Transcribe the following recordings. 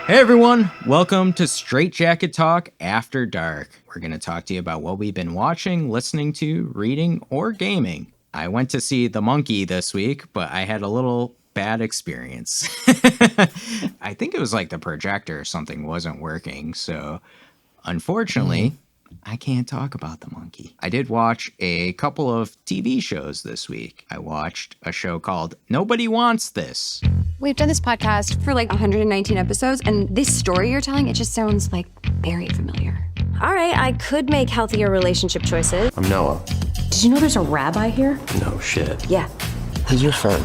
Hey everyone, welcome to Straight Jacket Talk After Dark. We're going to talk to you about what we've been watching, listening to, reading, or gaming. I went to see The Monkey this week, but I had a little bad experience. I think it was like the projector or something wasn't working, so unfortunately, I can't talk about The Monkey. I did watch a couple of TV shows this week. I watched a show called Nobody Wants This. We've done this podcast for like 119 episodes, and this story you're telling, it just sounds like very familiar. All right, I could make healthier relationship choices. I'm Noah. Did you know there's a rabbi here? No shit. Yeah. Who's your friend?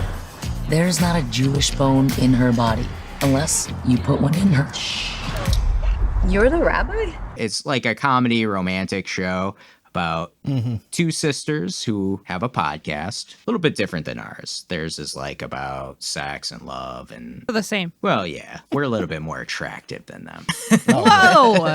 There's not a Jewish bone in her body, unless you put one in her. You're the rabbi? It's like a comedy romantic show about two sisters who have a podcast. A little bit different than ours. Theirs is like about sex and love and... They're the same. Well, yeah. We're a little bit more attractive than them. Whoa!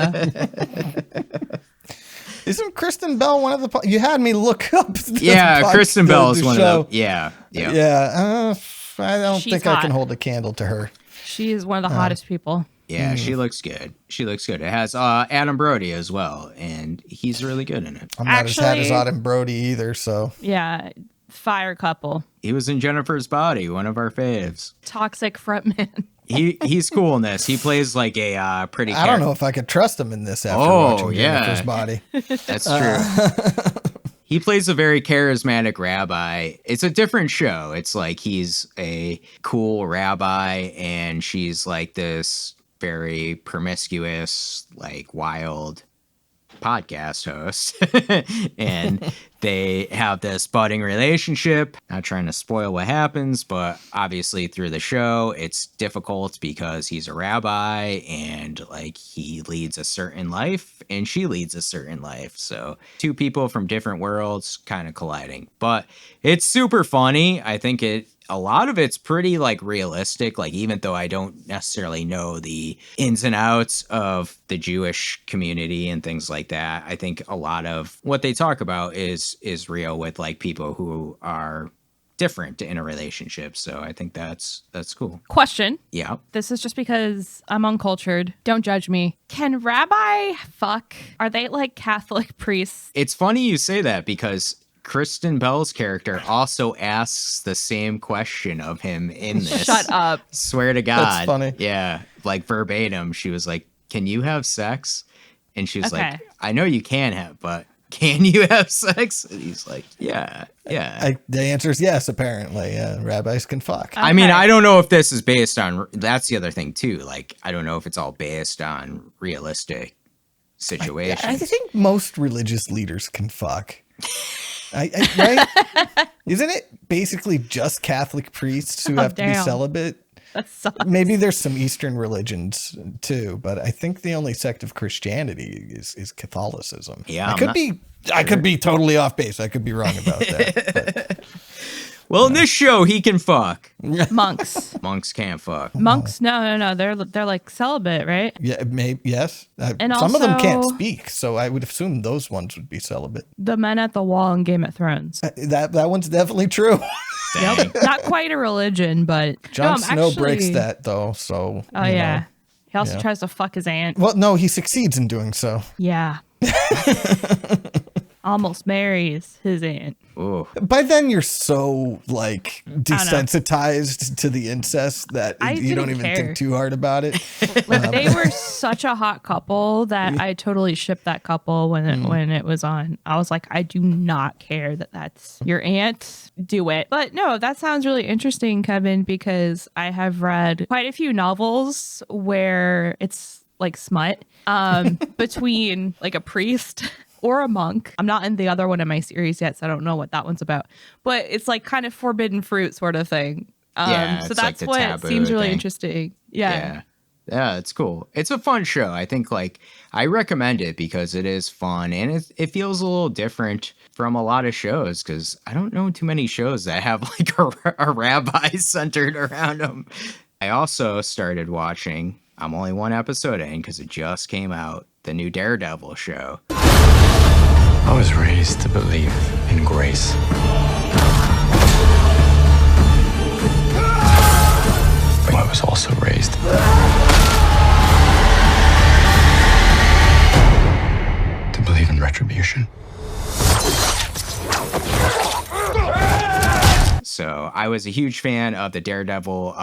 Isn't Kristen Bell one of the... You had me look up. Yeah, Kristen Bell is one of the... Yeah. Yeah. I don't She's think hot. I can hold a candle to her. She is one of the hottest people. Yeah, she looks good. She looks good. It has Adam Brody as well, and he's really good in it. I'm not as hot as Actually- Adam Brody either, so... Yeah, fire couple. He was in Jennifer's Body, one of our faves. Toxic frontman. He's cool in this. He plays like a pretty... I don't know if I could trust him in this after watching Jennifer's Body. That's true. He plays a very charismatic rabbi. It's a different show. It's like he's a cool rabbi and she's like this very promiscuous, like wild podcast host. And they have this budding relationship. Not trying to spoil what happens, but obviously through the show, it's difficult because he's a rabbi and like he leads a certain life and she leads a certain life. So two people from different worlds kind of colliding, but it's super funny. I think a lot of it's pretty like realistic, like even though I don't necessarily know the ins and outs of the Jewish community and things like that, I think a lot of what they talk about is real with like people who are different in a relationship. So I think that's cool. Question. Yeah. This is just because I'm uncultured. Don't judge me. Can rabbi fuck? Are they like Catholic priests? It's funny you say that because Kristen Bell's character also asks the same question of him in this. Shut up. Swear to God. That's funny. Yeah. Like verbatim. She was like, can you have sex? And she was Okay. like, I know you can have, but can you have sex? And he's like, yeah. The answer is yes, apparently. Rabbis can fuck. I mean, Okay. I don't know if this is based on, that's the other thing too. Like, I don't know if it's all based on realistic situations. I think most religious leaders can fuck. Right? Isn't it basically just Catholic priests who have to be damn. celibate? That sucks. Maybe there's some Eastern religions too, but I think the only sect of Christianity is Catholicism. Yeah, I could be totally off base. I could be wrong about that. But Well, in this show, he can fuck. Monks. Monks can't fuck. Monks? No. They're like celibate, right? yeah, maybe yes. And some of them can't also- speak, so I would assume those ones would be celibate. The men at the wall in Game of Thrones. That one's definitely true. Dang. Not quite a religion, but Jon I'm Snow breaks actually- that though, so Oh you yeah. know. He also Yeah. tries to fuck his aunt. Well, no, he succeeds in doing so. Yeah. Almost marries his aunt. Ooh. By then, you're so like desensitized to the incest that I you don't didn't even care. think too hard about it. Like they were such a hot couple that I totally shipped that couple when it was on. I was like, I do not care that that's your aunt. Do it. But no, that sounds really interesting, Kevin, because I have read quite a few novels where it's like smut between like a priest or a monk. I'm not in the other one in my series yet, so I don't know what that one's about. But it's like kind of forbidden fruit sort of thing. Yeah, so it's like that's the what taboo seems really thing. interesting. Yeah. Yeah, it's cool. It's a fun show. I think like I recommend it because it is fun and it feels a little different from a lot of shows because I don't know too many shows that have like a rabbi centered around them. I also started watching, I'm only one episode in because it just came out, the new Daredevil show. I was raised to believe in grace. But I was also raised I was a huge fan of the Daredevil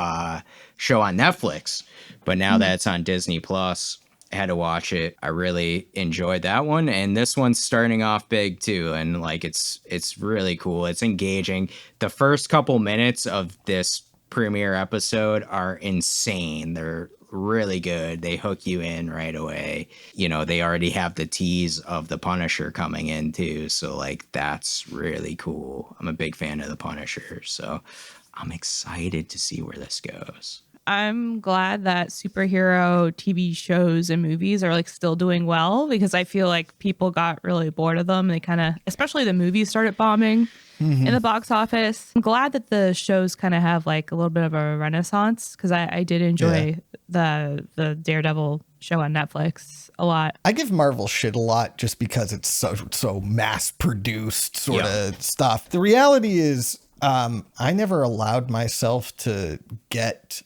show on Netflix, but now that it's on Disney Plus, I had to watch it. I really enjoyed that one, and this one's starting off big too, and like it's really cool. It's engaging. The first couple minutes of this premiere episode are insane. They're really good. They hook you in right away. You know, they already have the tease of the Punisher coming in too, so like that's really cool. I'm a big fan of the Punisher, so I'm excited to see where this goes. I'm glad that superhero TV shows and movies are like still doing well, because I feel like people got really bored of them. They kind of, especially the movies, started bombing in the box office. I'm glad that the shows kind of have like a little bit of a renaissance, because I did enjoy the Daredevil show on Netflix a lot. I give Marvel shit a lot just because it's so mass produced sort of stuff. The reality is, I never allowed myself to get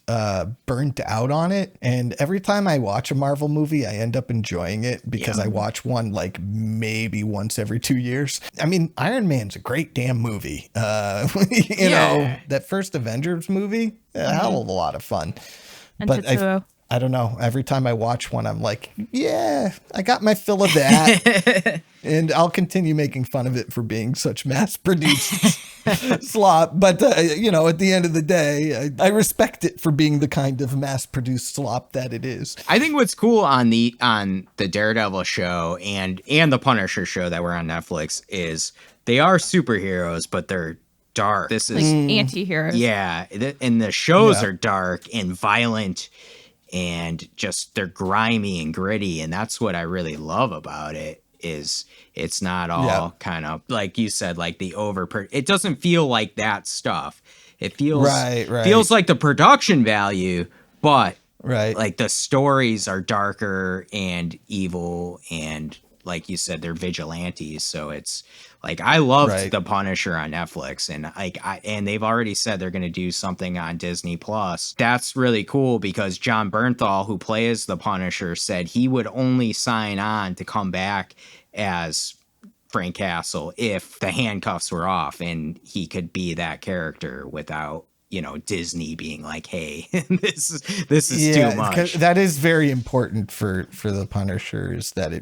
burnt out on it. And every time I watch a Marvel movie, I end up enjoying it because I watch one like maybe once every 2 years. I mean, Iron Man's a great damn movie. You know, that first Avengers movie, a hell of a lot of fun. And but I don't know. Every time I watch one, I'm like, yeah, I got my fill of that. And I'll continue making fun of it for being such mass-produced slop. But, you know, at the end of the day, I respect it for being the kind of mass-produced slop that it is. I think what's cool on the Daredevil show and the Punisher show that were on Netflix is they are superheroes, but they're dark. This is like anti-heroes. Yeah. And the shows are dark and violent, and just they're grimy and gritty, and that's what I really love about it. Is it's not all kind of like you said, like the it doesn't feel like that stuff. It feels feels like the production value, but like the stories are darker and evil, and like you said, they're vigilantes. So it's like I loved the Punisher on Netflix, and and they've already said they're going to do something on Disney Plus. That's really cool because John Bernthal, who plays the Punisher, said he would only sign on to come back as Frank Castle if the handcuffs were off and he could be that character without, you know, Disney being like, hey, this is too much. That is very important for the Punisher, is that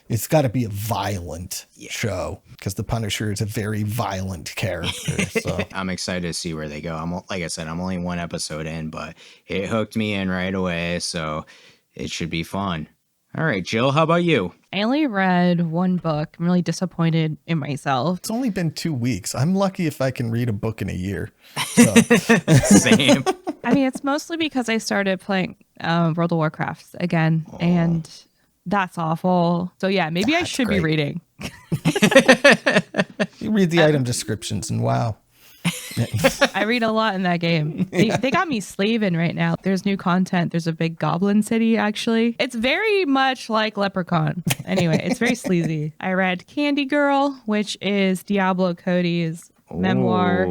it's got to be a violent show, because the Punisher is a very violent character. So I'm excited to see where they go. Like I said, I'm only one episode in, but it hooked me in right away, so it should be fun. All right, Jill, how about you? I only read one book. I'm really disappointed in myself. It's only been 2 weeks. I'm lucky if I can read a book in a year. So. Same. I mean, it's mostly because I started playing World of Warcraft again, and that's awful. So yeah, maybe I should be reading. You read the item descriptions and wow. I read a lot in that game. They got me slaving right now. There's new content. There's a big goblin city, actually. It's very much like Leprechaun. Anyway, it's very sleazy. I read Candy Girl, which is Diablo Cody's memoir,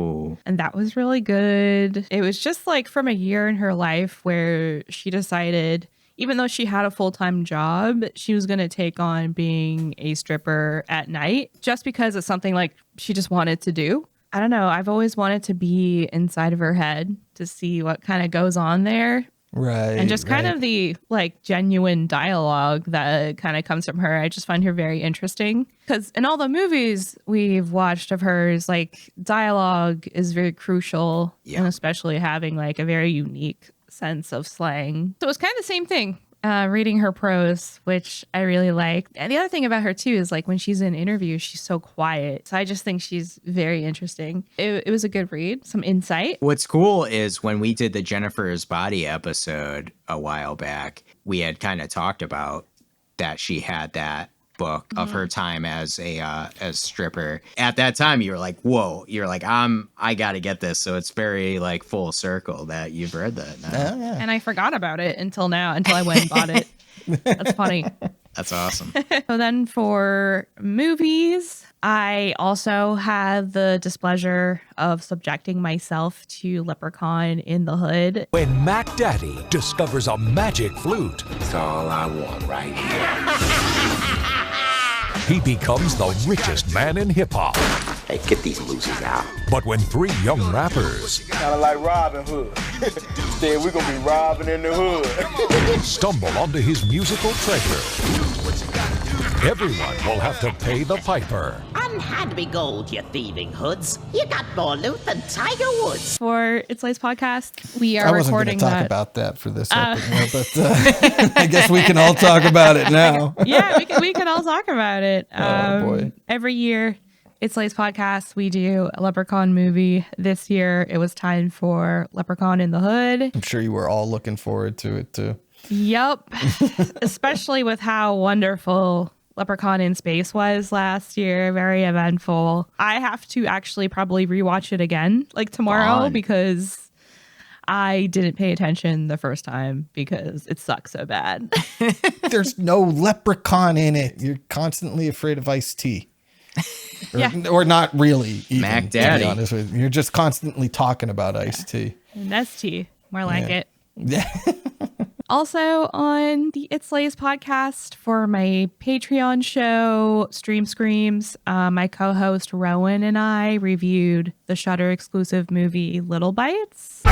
and that was really good. It was just like from a year in her life where she decided, even though she had a full-time job, she was going to take on being a stripper at night just because it's something like she just wanted to do. I don't know. I've always wanted to be inside of her head to see what kind of goes on there. Right. And just kind of the like genuine dialogue that kind of comes from her. I just find her very interesting because in all the movies we've watched of hers, like dialogue is very crucial, and especially having like a very unique sense of slang. So it's kind of the same thing. Reading her prose, which I really like. And the other thing about her too is like when she's in interviews, she's so quiet. So I just think she's very interesting. It was a good read, some insight. What's cool is when we did the Jennifer's Body episode a while back, we had kind of talked about that she had that book of her time as a stripper. At that time, you were like, whoa, you're like, I got to get this. So it's very like full circle that you've read that now. And I forgot about it until now, until I went and bought it. That's funny. That's awesome. So then for movies, I also had the displeasure of subjecting myself to Leprechaun in the Hood. When Mac Daddy discovers a magic flute, It's all I want right here. he becomes the richest man in hip-hop. Hey, get these losers out. But when three young rappers Kind of like Robin Hood. Instead, we're going to be robbing in the hood. stumble onto his musical treasure, everyone will have to pay the piper. Unhand me gold, you thieving hoods. You got more loot than Tiger Woods. For It's Lace podcast, we are I wasn't recording going to talk that. about that for this episode, but I guess we can all talk about it now. Yeah, we can all talk about it. Boy. Every year, It's Lace podcast, we do a Leprechaun movie. This year, it was time for Leprechaun in the Hood. I'm sure you were all looking forward to it too. Yup. Especially with how wonderful Leprechaun in Space was last year. Very eventful. I have to actually probably rewatch it again like tomorrow because I didn't pay attention the first time because it sucks so bad. There's no leprechaun in it. You're constantly afraid of iced tea. Or not really. Even, Mac Daddy. To be honest with you. You're just constantly talking about iced tea. And that's tea. More like it. Yeah. Also on the It's Lace podcast for my Patreon show, Stream Screams, my co-host Rowan and I reviewed the Shudder exclusive movie Little Bites. I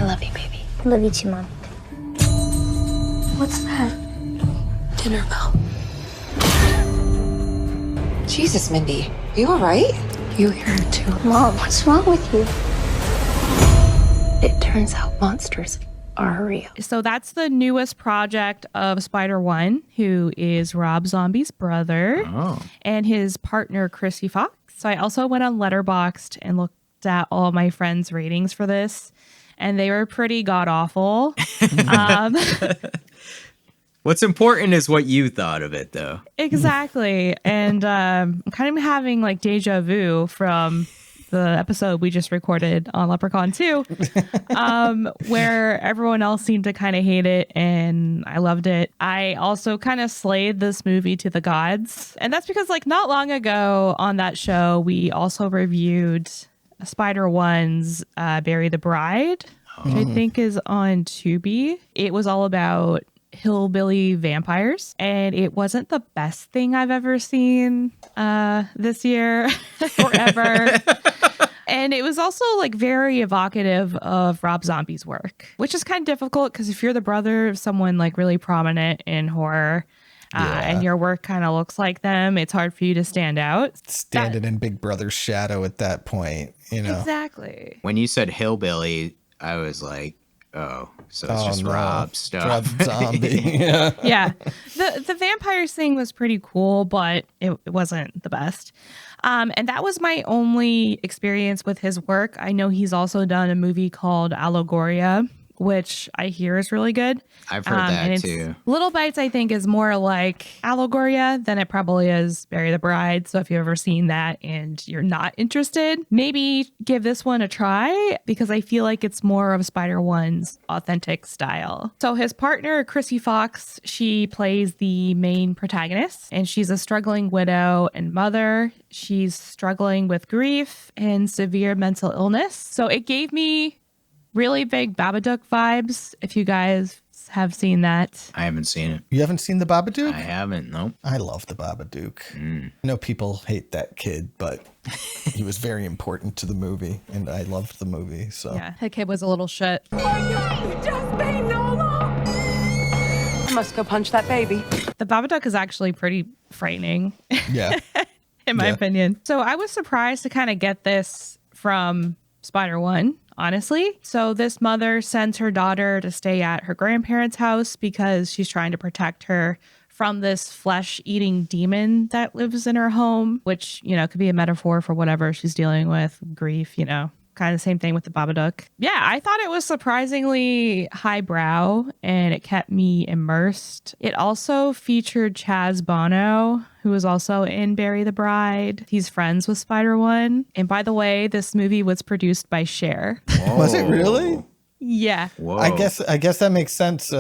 love you, baby. I love you too, Mom. What's that? Dinner bell. Jesus, Mindy. Are you all right? You hear it too. Mom, what's wrong with you? It turns out monsters are real. So that's the newest project of Spider-One, who is Rob Zombie's brother and his partner, Chrissy Fox. So I also went on Letterboxd and looked at all my friends' ratings for this, and they were pretty god-awful. What's important is what you thought of it, though. Exactly. And I'm kind of having like deja vu from the episode we just recorded on Leprechaun 2, where everyone else seemed to kind of hate it and I loved it. I also kind of slayed this movie to the gods. And that's because like not long ago on that show, we also reviewed Spider-One's Bury the Bride, which I think is on Tubi. It was all about hillbilly vampires, and it wasn't the best thing I've ever seen this year or ever. And it was also like very evocative of Rob Zombie's work, which is kind of difficult because if you're the brother of someone like really prominent in horror and your work kind of looks like them, it's hard for you to stand out. Standing in Big Brother's shadow at that point, you know. Exactly. When you said hillbilly, I was like, oh, so it's just no. Rob stuff. Rob Zombie. Yeah. Yeah. The vampires thing was pretty cool, but it wasn't the best. And that was my only experience with his work. I know he's also done a movie called Allegoria, which I hear is really good. I've heard that and too. Little Bites, I think, is more like Allegoria than it probably is Bury the Bride. So if you've ever seen that and you're not interested, maybe give this one a try because I feel like it's more of Spider-One's authentic style. So his partner, Chrissy Fox, she plays the main protagonist and she's a struggling widow and mother. She's struggling with grief and severe mental illness. So it gave me really big Babadook vibes, if you guys have seen that. I haven't seen it. You haven't seen the Babadook? I haven't, no. I love the Babadook. I know people hate that kid, but he was very important to the movie, and I loved the movie. So Yeah, that kid was a little shit. I must go punch that baby. The Babadook is actually pretty frightening, yeah. in my opinion. So I was surprised to kind of get this from Spider-One, honestly. So this mother sends her daughter to stay at her grandparents' house because she's trying to protect her from this flesh-eating demon that lives in her home, which, you know, could be a metaphor for whatever she's dealing with, grief, you know. Kind of the same thing with the Babadook. Yeah, I thought it was surprisingly highbrow and it kept me immersed. It also featured Chaz Bono, who was also in Bury the Bride. He's friends with Spider-One. And by the way, this movie was produced by Cher. Was it really? Yeah. Whoa. I guess that makes sense.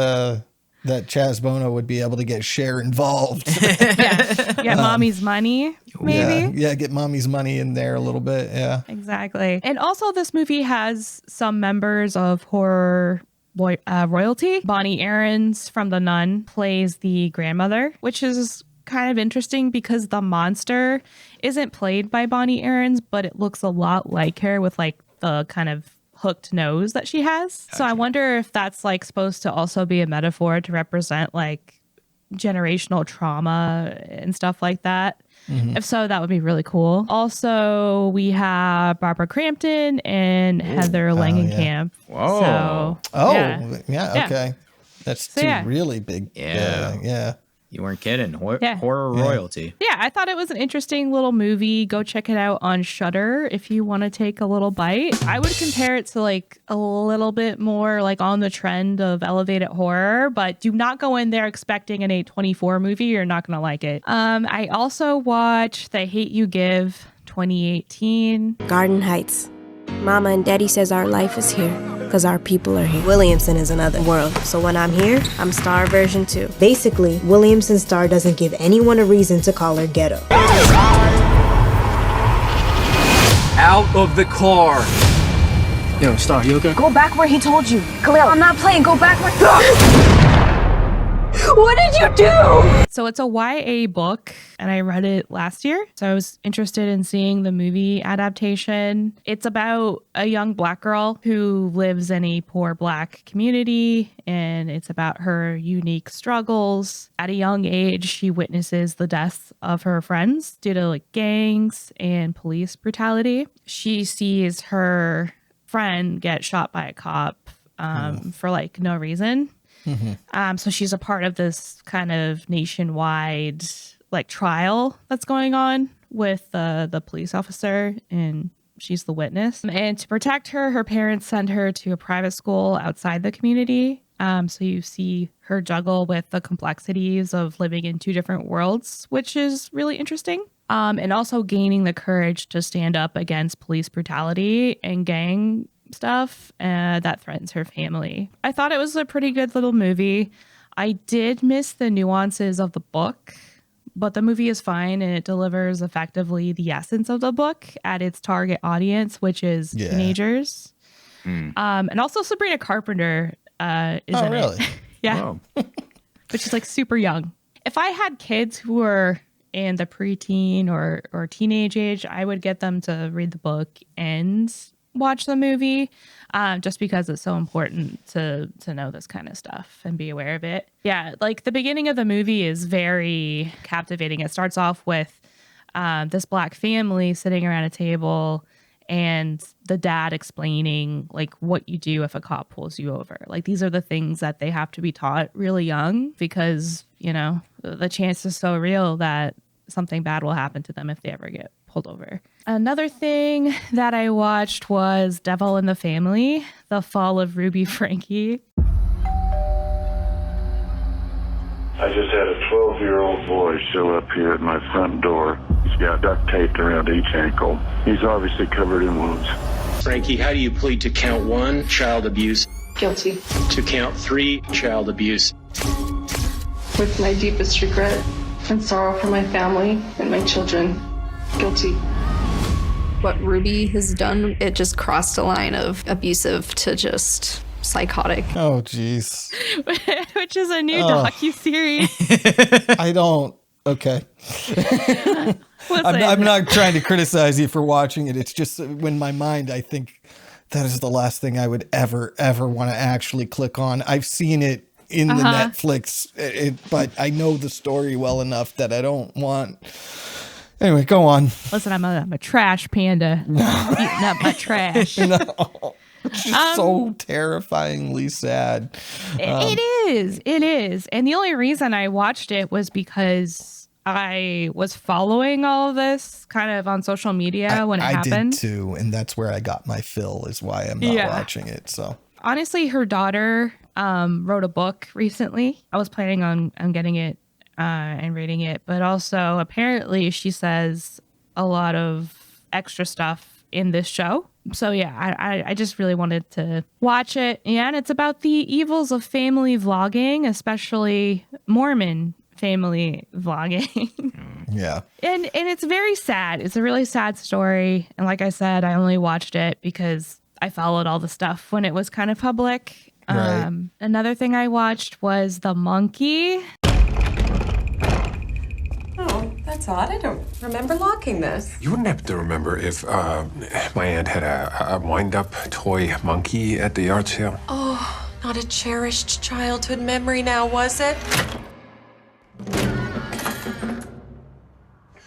That Chaz Bono would be able to get Cher involved. Yeah, Mommy's Money, maybe. Yeah, get Mommy's money in there a little bit. Yeah. Exactly. And also this movie has some members of horror royalty. Bonnie Aarons from The Nun plays the grandmother, which is kind of interesting because the monster isn't played by Bonnie Aarons, but it looks a lot like her with like the kind of hooked nose that she has. Gotcha. So I wonder if that's like supposed to also be a metaphor to represent like generational trauma and stuff like that. Mm-hmm. If so, that would be really cool. Also, we have Barbara Crampton and Heather Langenkamp. Whoa. So, yeah, okay. That's two really big. Yeah. You weren't kidding. Horror royalty. Yeah, I thought it was an interesting little movie. Go check it out on Shudder if you want to take a little bite. I would compare it to like a little bit more like on the trend of elevated horror, but do not go in there expecting an A24 movie. You're not going to like it. I also watched The Hate U Give 2018. Garden Heights. Mama and Daddy says our life is here because our people are here. Williamson is another world, so when I'm here, I'm Star version 2. Basically, Williamson Star doesn't give anyone a reason to call her ghetto. Out of the car! Yo, Star, you okay? Go back where he told you. Khalil, I'm not playing. Go back where... What did you do? So it's a YA book, and I read it last year. So I was interested in seeing the movie adaptation. It's about a young Black girl who lives in a poor Black community, and it's about her unique struggles. At a young age, she witnesses the deaths of her friends due to like gangs and police brutality. She sees her friend get shot by a cop for like no reason. Mm-hmm. So she's a part of this kind of nationwide like trial that's going on with the police officer, and she's the witness. And to protect her, her parents send her to a private school outside the community. So you see her juggle with the complexities of living in two different worlds, which is really interesting. And also gaining the courage to stand up against police brutality and gang stuff that threatens her family. I thought it was a pretty good little movie. I did miss the nuances of the book, but the movie is fine and it delivers effectively the essence of the book at its target audience, which is teenagers. And also Sabrina Carpenter is in it. Yeah. But she's like super young. If I had kids who were in the preteen or teenage age, I would get them to read the book and watch the movie, just because it's so important to know this kind of stuff and be aware of it. Yeah, like the beginning of the movie is very captivating. It starts off with this Black family sitting around a table and the dad explaining like what you do if a cop pulls you over. Like these are the things that they have to be taught really young because, you know, the chance is so real that something bad will happen to them if they ever get pulled over. Another thing that I watched was Devil in the Family, The Fall of Ruby Frankie. I just had a 12-year-old boy show up here at my front door. He's got duct taped around each ankle. He's obviously covered in wounds. Frankie, how do you plead to count 1, child abuse? Guilty. To count 3, child abuse? With my deepest regret and sorrow for my family and my children. Guilty. What Ruby has done, it just crossed a line of abusive to just psychotic. Oh, jeez. Which is a new docuseries. I don't. Okay. I'm not trying to criticize you for watching it. It's just when my mind, I think that is the last thing I would ever want to actually click on. I've seen it in the Netflix, but I know the story well enough that I don't want. Anyway, go on. Listen, I'm a trash panda. Eating up my trash. No. It's just so terrifyingly sad. It is. And the only reason I watched it was because I was following all of this kind of on social media when it happened. I did too, and that's where I got my fill, is why I'm not watching it. So honestly, her daughter wrote a book recently. I was planning on getting it and reading it, but also apparently she says a lot of extra stuff in this show. So yeah, I just really wanted to watch it. And it's about the evils of family vlogging, especially Mormon family vlogging. Yeah. And it's very sad. It's a really sad story. And like I said, I only watched it because I followed all the stuff when it was kind of public. Right. Another thing I watched was The Monkey. That's odd. I don't remember locking this. You wouldn't happen to remember if my aunt had a wind-up toy monkey at the yard sale? Oh, not a cherished childhood memory now, was it?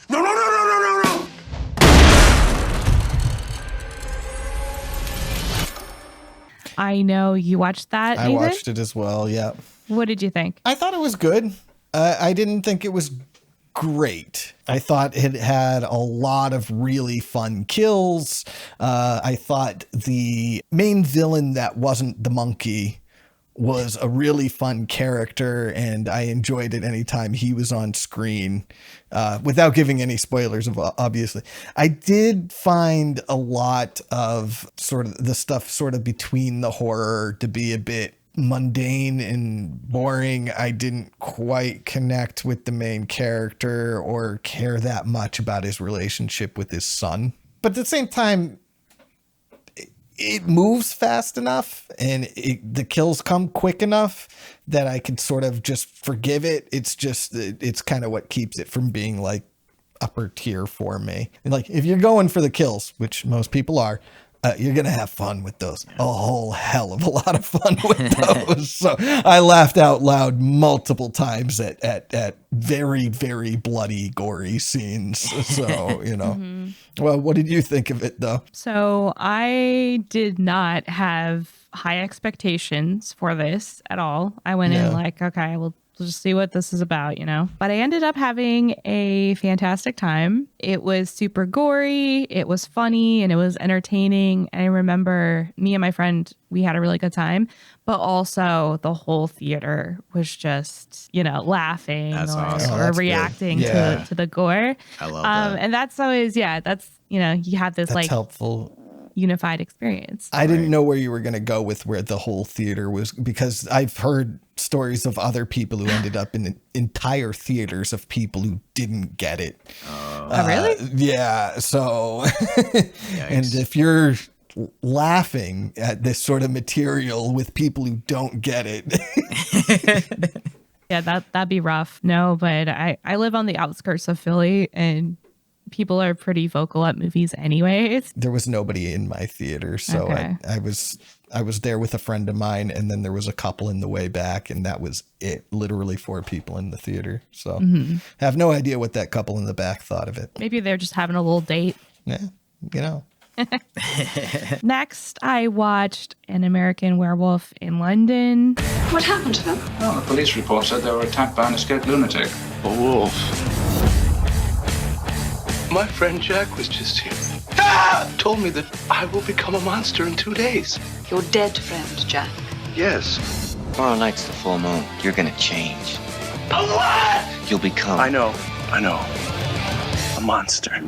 No! I know you watched that, I Nathan? watched it as well, yeah. What did you think? I thought it was good. I didn't think it was great. I thought it had a lot of really fun kills. I thought the main villain that wasn't the monkey was a really fun character, and I enjoyed it anytime he was on screen, without giving any spoilers, obviously. I did find a lot of sort of the stuff sort of between the horror to be a bit mundane and boring. I didn't quite connect with the main character or care that much about his relationship with his son. But at the same time, it moves fast enough and the kills come quick enough that I could sort of just forgive it. It's kind of what keeps it from being like upper tier for me. And like, if you're going for the kills, which most people are, you're going to have fun with those. A whole hell of a lot of fun with those. So I laughed out loud multiple times at very, very bloody, gory scenes. So, you know. Well, what did you think of it, though? So I did not have high expectations for this at all. I went in like, okay, we'll just see what this is about, you know. But I ended up having a fantastic time. It was super gory, it was funny, and it was entertaining. I remember me and my friend, we had a really good time, but also the whole theater was just, you know, laughing or reacting to the gore. I love that. And that's always, that's, you know, you have this That's helpful. Unified experience. I didn't know where you were going to go with where the whole theater was, because I've heard stories of other people who ended up in entire theaters of people who didn't get it. Oh, really? Yeah. So, and if you're laughing at this sort of material with people who don't get it. Yeah, that'd be rough. No, but I live on the outskirts of Philly, and people are pretty vocal at movies anyways. There was nobody in my theater, so Okay. I was there with a friend of mine, and then there was a couple in the way back, and that was it. Literally 4 people in the theater. So I have no idea what that couple in the back thought of it. Maybe they're just having a little date. Yeah, you know. Next, I watched An American Werewolf in London. What happened to them? Well, the police report said they were attacked by an escaped lunatic. A wolf. My friend Jack was just here. Told me that I will become a monster in 2 days. Your dead friend, Jack. Yes. Tomorrow night's the full moon. You're gonna change. A what? You'll become... I know. A monster.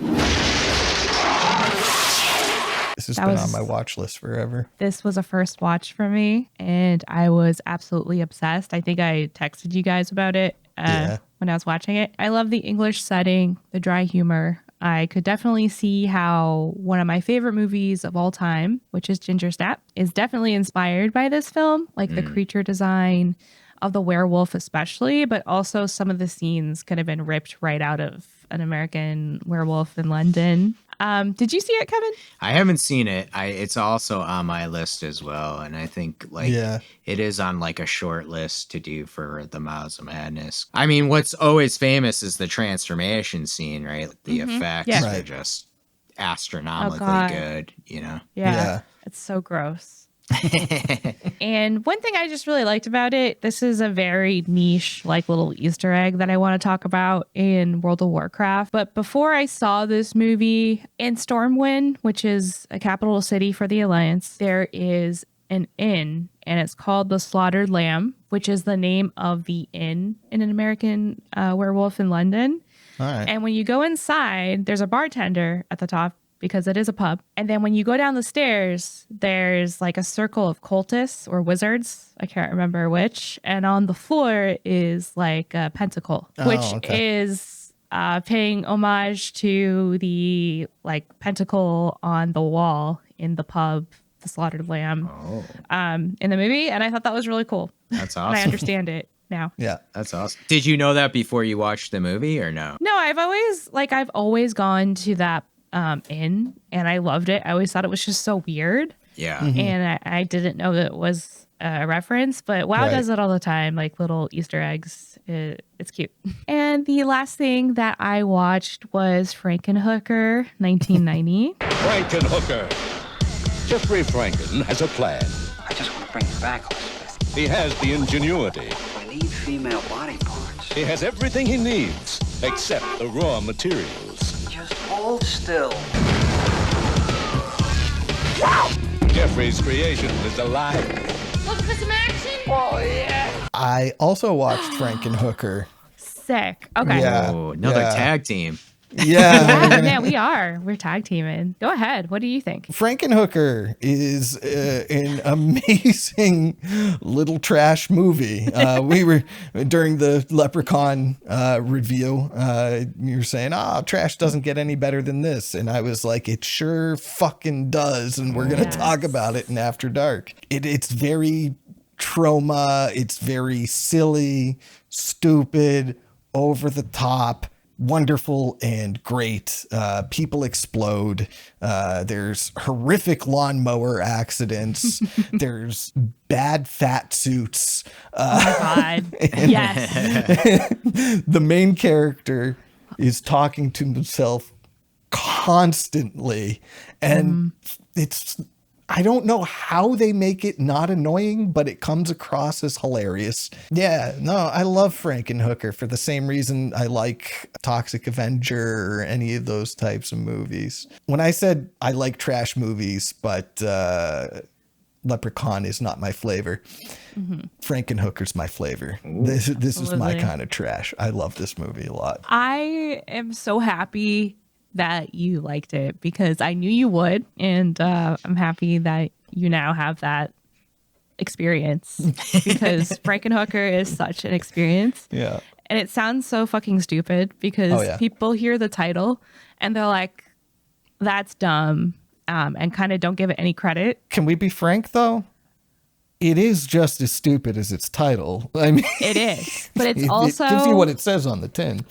This has been on my watch list forever. This was a first watch for me, and I was absolutely obsessed. I think I texted you guys about it when I was watching it. I love the English setting, the dry humor. I could definitely see how one of my favorite movies of all time, which is Ginger Snap, is definitely inspired by this film, like the creature design of the werewolf especially, but also some of the scenes could have been ripped right out of An American Werewolf in London. Did you see it, Kevin? I haven't seen it. It's also on my list as well, and I think it is on like a short list to do for the Mouths of Madness. I mean, what's always famous is the transformation scene, right? The effects are just astronomically good, you know? Yeah. It's so gross. And one thing I just really liked about it, this is a very niche, like little Easter egg that I want to talk about in World of Warcraft. But before I saw this movie, in Stormwind, which is a capital city for the Alliance, there is an inn, and it's called the Slaughtered Lamb, which is the name of the inn in An American Werewolf in London. All right. And when you go inside, there's a bartender at the top, because it is a pub. And then when you go down the stairs, there's like a circle of cultists or wizards. I can't remember which. And on the floor is like a pentacle, which is paying homage to the like pentacle on the wall in the pub, the Slaughtered Lamb, in the movie. And I thought that was really cool. That's awesome. And I understand it now. Yeah. That's awesome. Did you know that before you watched the movie or no? No, I've always gone to that inn, and I loved it. I always thought it was just so weird. Yeah. Mm-hmm. And I didn't know that it was a reference, but WoW does it all the time, like little Easter eggs. It's cute. And the last thing that I watched was Frankenhooker, 1990. Frankenhooker. Jeffrey Franken has a plan. I just want to bring you back, Elizabeth. He has the ingenuity. I need female body parts. He has everything he needs, except the raw materials. Just hold still. Jeffrey's creation is alive. Looking for some action? Oh, yeah. I also watched Frankenhooker. Sick. Okay. Yeah. Oh, another tag team. Yeah. Yeah, we are. We're tag teaming. Go ahead. What do you think? Frankenhooker is an amazing little trash movie. We were during the Leprechaun review. You were saying, trash doesn't get any better than this. And I was like, it sure fucking does. And we're going to talk about it in After Dark. It's very trauma. It's very silly, stupid, over the top. Wonderful and great. People explode. There's horrific lawnmower accidents. There's bad fat suits. Oh my God. Yes. The main character is talking to himself constantly. And I don't know how they make it not annoying, but it comes across as hilarious. Yeah, no, I love Frankenhooker for the same reason I like Toxic Avenger or any of those types of movies. When I said I like trash movies, but Leprechaun is not my flavor, Frankenhooker's my flavor. This is my kind of trash. I love this movie a lot. I am so happy that you liked it because I knew you would, and I'm happy that you now have that experience because Frankenhooker is such an experience. Yeah. And it sounds so fucking stupid because people hear the title and they're like, that's dumb, and kind of don't give it any credit. Can we be frank though? It is just as stupid as its title. I mean, it is, but it's also it gives you what it says on the tin.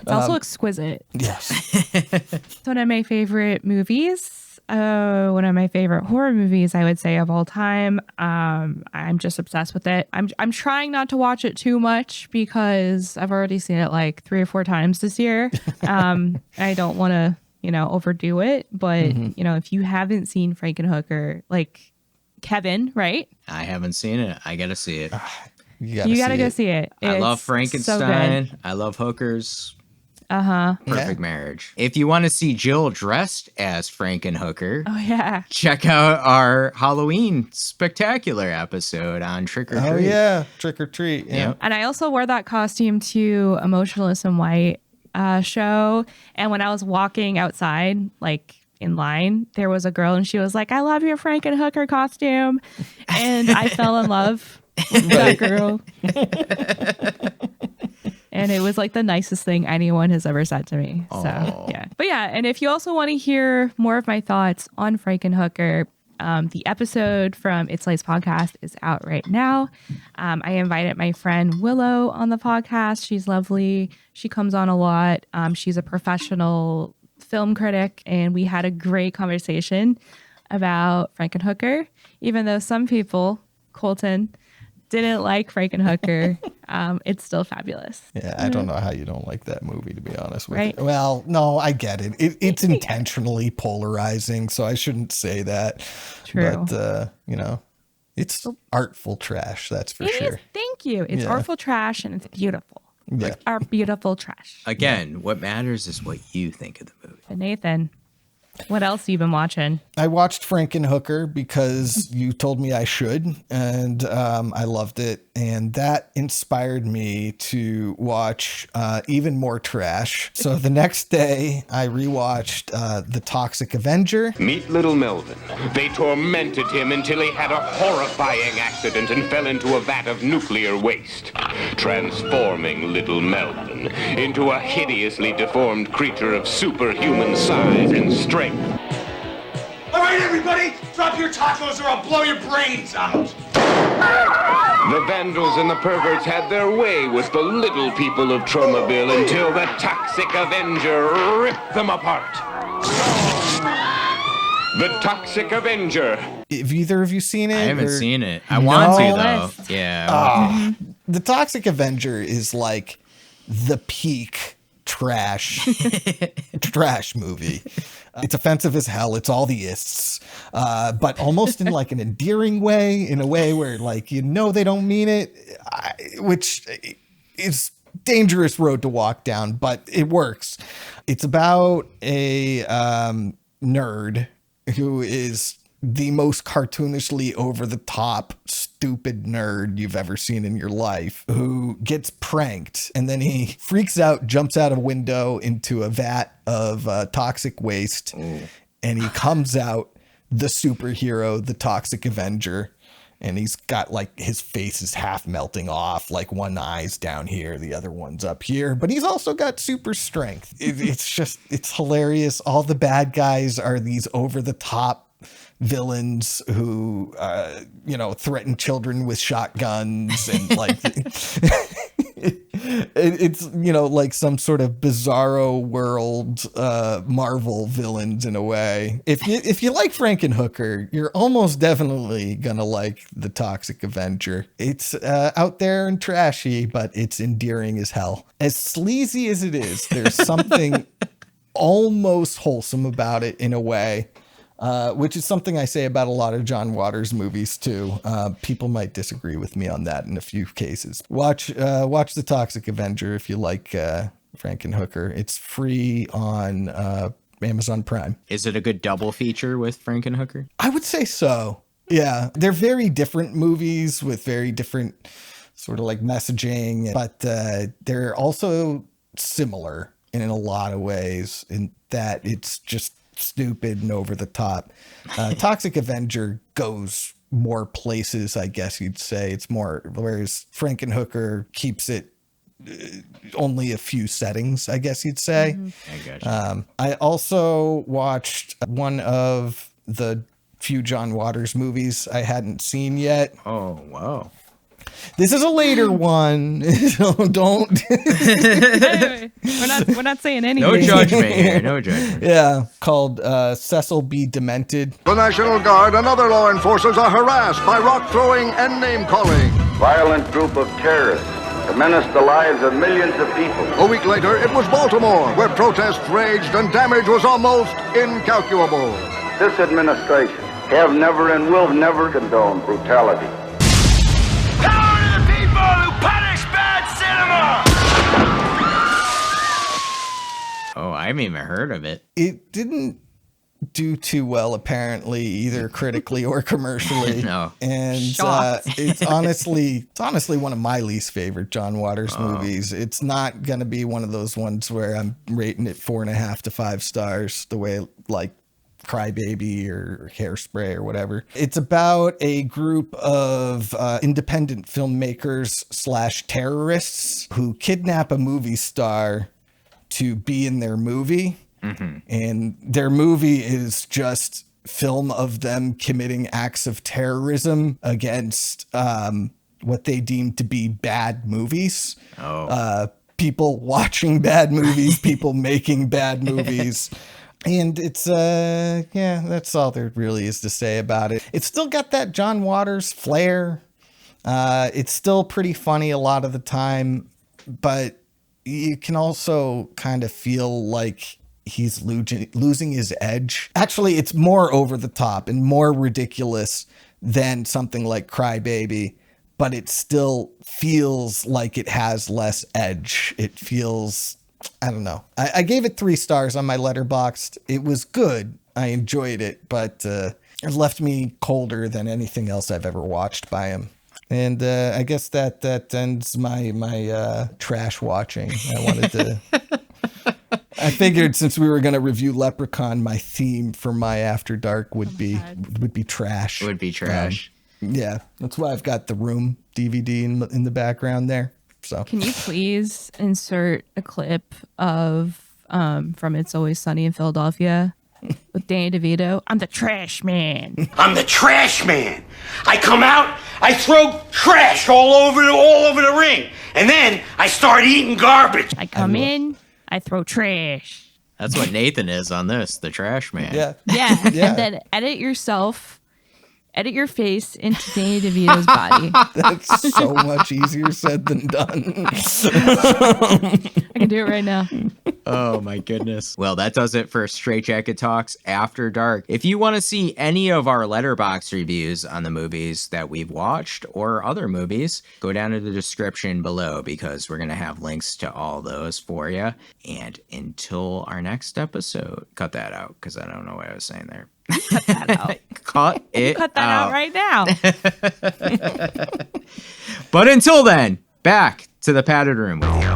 It's also exquisite. Yes. It's one of my favorite movies. One of my favorite horror movies, I would say, of all time. I'm just obsessed with it. I'm trying not to watch it too much because I've already seen it like 3 or 4 times this year. I don't want to, overdo it. But, if you haven't seen Frankenhooker, like Kevin, right? I haven't seen it. I got to see it. You gotta go see it. I love It's Frankenstein. so good. I love hookers. Uh-huh. Perfect marriage. If you want to see Jill dressed as Frankenhooker, Oh, yeah. check out our Halloween spectacular episode on Trick or Treat. Oh yeah, Trick or Treat. Yeah. Yep. And I also wore that costume to Emotionless in White show. And when I was walking outside, like in line, there was a girl and she was like, I love your Frankenhooker costume. And I fell in love with that girl. And it was like the nicest thing anyone has ever said to me. So, yeah. But yeah, and if you also want to hear more of my thoughts on Frankenhooker, the episode from It's Lace podcast is out right now. I invited my friend Willow on the podcast. She's lovely. She comes on a lot. She's a professional film critic, and we had a great conversation about Frankenhooker, even though some people, Colton, didn't like Frankenhooker. It's still fabulous. Yeah, I don't know how you don't like that movie, to be honest with Right. you. Well, no, I get it. It's intentionally polarizing, so I shouldn't say that. True. But, it's artful trash, that's for It sure. is. Thank you. It's Yeah. artful trash and it's beautiful. Yeah. Like our beautiful trash. Again, what matters is what you think of the movie. And Nathan, what else have you been watching? I watched Frankenhooker because you told me I should, and I loved it. And that inspired me to watch even more trash. So the next day, I rewatched The Toxic Avenger. Meet little Melvin. They tormented him until he had a horrifying accident and fell into a vat of nuclear waste, transforming little Melvin into a hideously deformed creature of superhuman size and strength. All right, everybody, Drop your tacos or I'll blow your brains out! The vandals and the perverts had their way with the little people of Tromaville until the Toxic Avenger ripped them apart. The Toxic Avenger. Have either of you seen it? I haven't seen it. I want to, though. Yeah. The Toxic Avenger is like the peak trash movie. It's offensive as hell. It's all the ists, but almost in like an endearing way, in a way where like, they don't mean it, which is dangerous road to walk down, but it works. It's about a nerd who is the most cartoonishly over the top stupid nerd you've ever seen in your life, who gets pranked, and then he freaks out, jumps out a window into a vat of toxic waste, and he comes out the superhero, the Toxic Avenger, and he's got like his face is half melting off, like one eye's down here, the other one's up here, but he's also got super strength. It's hilarious. All the bad guys are these over the top villains who threaten children with shotguns, and like it's like some sort of bizarro world Marvel villains in a way. If you like Frankenhooker, you're almost definitely gonna like the Toxic Avenger. It's out there and trashy, but it's endearing as hell. As sleazy as it is, there's something almost wholesome about it in a way. Which is something I say about a lot of John Waters movies too. People might disagree with me on that in a few cases. Watch The Toxic Avenger if you like Frankenhooker. It's free on Amazon Prime. Is it a good double feature with Frankenhooker? I would say so. Yeah, they're very different movies with very different sort of like messaging, but they're also similar in a lot of ways in that it's just stupid and over the top. Toxic Avenger goes more places, I guess you'd say. It's more, whereas Frankenhooker keeps it only a few settings, I guess you'd say. I gotcha. I also watched one of the few John Waters movies I hadn't seen yet. Oh, wow. This is a later one. So don't. We're not saying anything. No judgment here. No judgment. Yeah, called Cecil B. Demented. The National Guard and other law enforcers are harassed by rock-throwing and name-calling. Violent group of terrorists to menace the lives of millions of people. A week later, it was Baltimore, where protests raged and damage was almost incalculable. This administration have never and will never condone brutality. Power to the people who punish bad cinema! Oh, I haven't even heard of it. It didn't do too well, apparently, either critically or commercially. No. And it's honestly one of my least favorite John Waters movies. It's not going to be one of those ones where I'm rating it 4.5 to 5 stars, the way like Crybaby or Hairspray or whatever. It's about a group of independent filmmakers / terrorists who kidnap a movie star to be in their movie. Mm-hmm. And their movie is just film of them committing acts of terrorism against what they deem to be bad movies. People watching bad movies, people making bad movies. And it's, that's all there really is to say about it. It's still got that John Waters flair. It's still pretty funny a lot of the time, but you can also kind of feel like he's losing his edge. Actually, it's more over the top and more ridiculous than something like Crybaby, but it still feels like it has less edge. It feels... I don't know. I gave it 3 stars on my Letterboxd. It was good. I enjoyed it, but it left me colder than anything else I've ever watched by him. And I guess that ends my trash watching. I figured since we were going to review Leprechaun, my theme for my After Dark would be trash. Would be trash. Yeah, that's why I've got The Room DVD in the background there. So can you please insert a clip of from It's Always Sunny in Philadelphia? with Danny DeVito. I'm the trash man. I'm the trash man. I come out, I throw trash all over the ring, and then I start eating garbage. I come in, I throw trash. That's what Nathan is on this, the trash man. Yeah. Yeah. And then edit your face into Danny DeVito's body. That's so much easier said than done. I can do it right now. Oh my goodness. Well, that does it for Straight Jacket Talks After Dark. If you want to see any of our Letterboxd reviews on the movies that we've watched or other movies, go down to the description below because we're going to have links to all those for you. And until our next episode, cut that out because I don't know what I was saying there. Cut that out. Cut it Cut that out right now. But until then, back to the padded room with you.